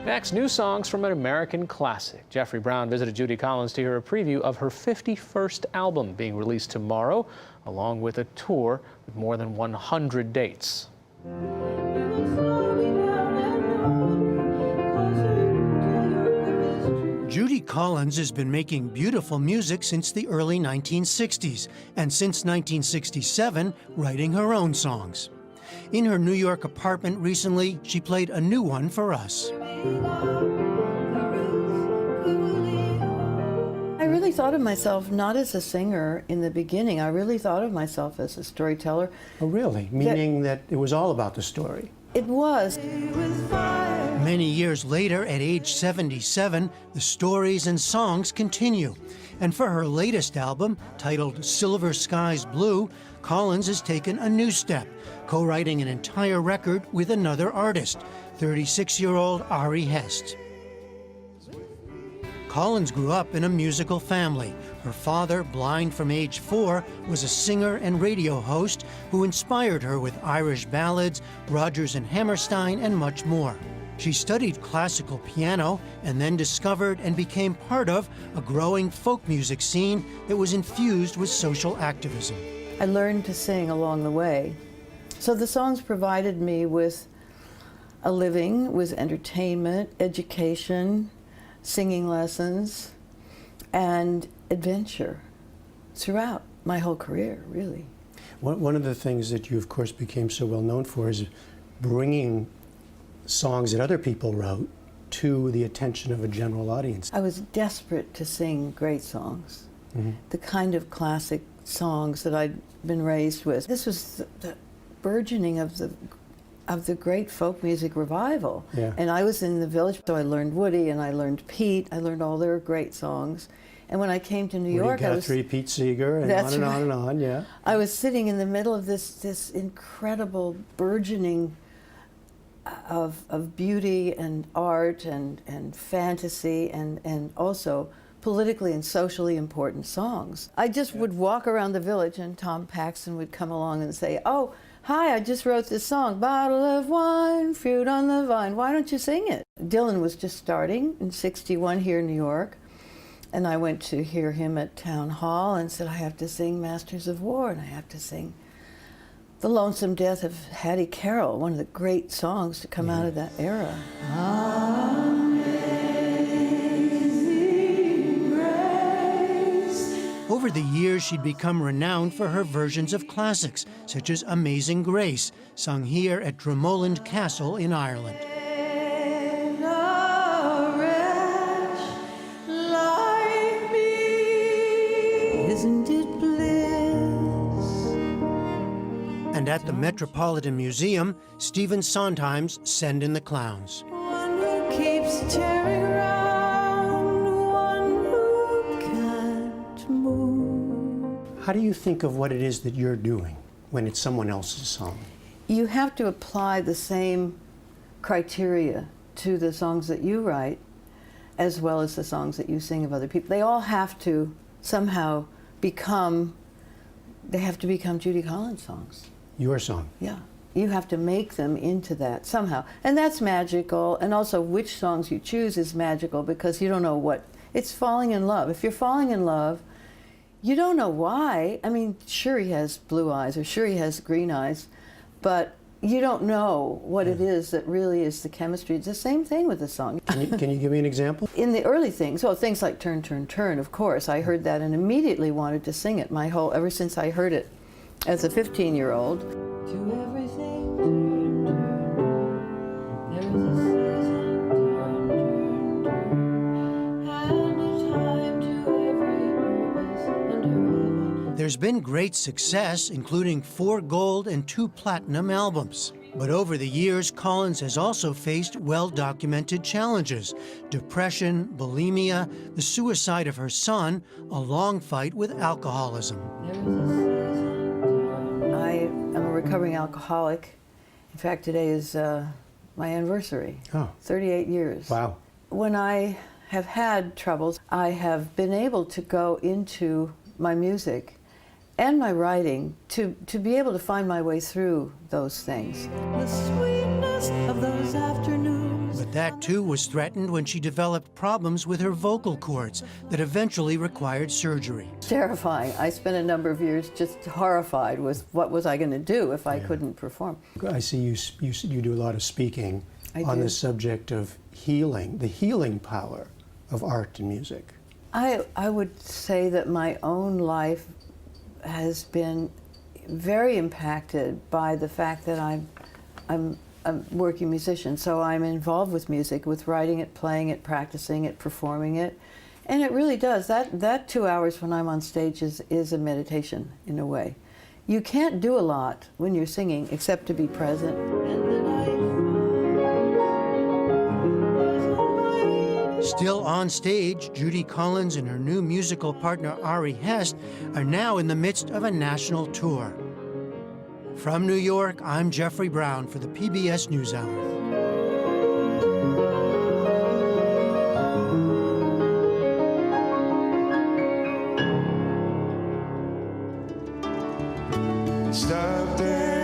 Next, new songs from an American classic. Jeffrey Brown visited Judy Collins to hear a preview of her 51st album being released tomorrow, along with a tour with more than 100 dates. Judy Collins has been making beautiful music since the early 1960s, and since 1967, writing her own songs. In her New York apartment recently, she played a new one for us. I really thought of myself not as a singer in the beginning. I really thought of myself as a storyteller. Oh, really? Meaning that it was all about the story? It was. Many years later, at age 77, the stories and songs continue. And for her latest album, titled Silver Skies Blue, Collins has taken a new step, co-writing an entire record with another artist, 36-year-old Ari Hest. Collins grew up in a musical family. Her father, blind from age 4, was a singer and radio host who inspired her with Irish ballads, Rodgers and Hammerstein, and much more. She studied classical piano and then discovered and became part of a growing folk music scene that was infused with social activism. I learned to sing along the way. So the songs provided me with a living, with entertainment, education, singing lessons, and adventure throughout my whole career, really. One of the things that you, of course, became so well known for is bringing songs that other people wrote to the attention of a general audience. I was desperate to sing great songs, the kind of classic songs that I'd been raised with. This was the burgeoning of the great folk music revival. Yeah. And I was in the Village, so I learned Woody and I learned Pete. I learned all their great songs. And when I came to New York, Guthrie, Pete Seeger, and on and on and on, yeah. I was sitting in the middle of this incredible burgeoning of beauty and art and fantasy and also politically and socially important songs. I just would walk around the Village and Tom Paxton would come along and say, "Oh, hi, I just wrote this song, bottle of wine, fruit on the vine, why don't you sing it?" Dylan was just starting in '61 here in New York, and I went to hear him at Town Hall and said, I have to sing Masters of War, and I have to sing The Lonesome Death of Hattie Carroll, one of the great songs to come out of that era. Over the years, she'd become renowned for her versions of classics, such as Amazing Grace, sung here at Dromoland Castle in Ireland. Isn't it bliss? And at the Metropolitan Museum, Stephen Sondheim's Send in the Clowns. One who keeps tearing around, one who can't move. How do you think of what it is that you're doing when it's someone else's song? You have to apply the same criteria to the songs that you write as well as the songs that you sing of other people. They all have to somehow become Judy Collins songs. Your song? Yeah. You have to make them into that somehow. And that's magical. And also which songs you choose is magical because you don't know what, it's falling in love. If you're falling in love, you don't know why. I mean, sure he has blue eyes or sure he has green eyes, but you don't know what it is that really is the chemistry. It's the same thing with the song. Can you give me an example? In the early things, well, things like Turn, Turn, Turn, of course, I heard that and immediately wanted to sing it ever since I heard it as a 15-year-old. To everything, there is a season, and a time to every purpose under heaven. There's been great success, including 4 gold and 2 platinum albums. But over the years, Collins has also faced well-documented challenges: depression, bulimia, the suicide of her son, a long fight with alcoholism. I am a recovering alcoholic. In fact, today is my anniversary. Oh. 38 years. Wow. When I have had troubles, I have been able to go into my music and my writing to be able to find my way through those things. The sweetness of those afternoons. But That too was threatened when she developed problems with her vocal cords that eventually required surgery. Terrifying. I spent a number of years just horrified with what was I going to do if I couldn't perform. I see you do a lot of speaking on the subject of healing, the healing power of art and music. I would say that my own life has been very impacted by the fact that I'm a working musician, so I'm involved with music, with writing it, playing it, practicing it, performing it, and it really does. That 2 hours when I'm on stage is a meditation in a way. You can't do a lot when you're singing except to be present. Still on stage, Judy Collins and her new musical partner Ari Hest are now in the midst of a national tour. From New York, I'm Jeffrey Brown for the PBS NewsHour. Stop there.